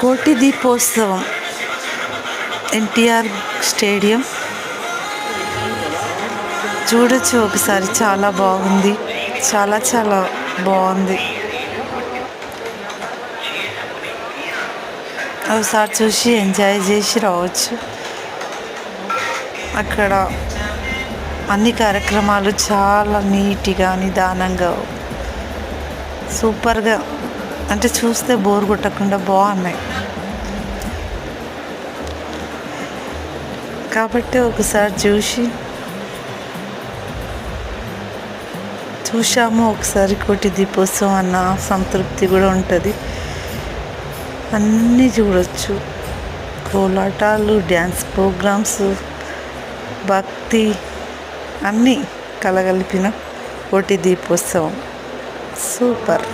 కోటి దీపోత్సవం ఎన్టీఆర్ స్టేడియం చూడొచ్చు ఒకసారి. చాలా బాగుంది, చాలా చాలా బాగుంది. ఒకసారి చూసి ఎంజాయ్ చేసి రావచ్చు. అక్కడ అన్ని కార్యక్రమాలు చాలా నీట్గా నిదానంగా సూపర్గా, అంటే చూస్తే బోర్ కొట్టకుండా బాగున్నాయి. కాబట్టి ఒకసారి చూసాము ఒకసారి కోటి దీపోత్సవం అన్న సంతృప్తి కూడా ఉంటుంది. అన్నీ చూడొచ్చు, కోలాటాలు, డ్యాన్స్ ప్రోగ్రామ్స్, భక్తి అన్నీ కలగలిపిన కోటి దీపోత్సవం సూపర్.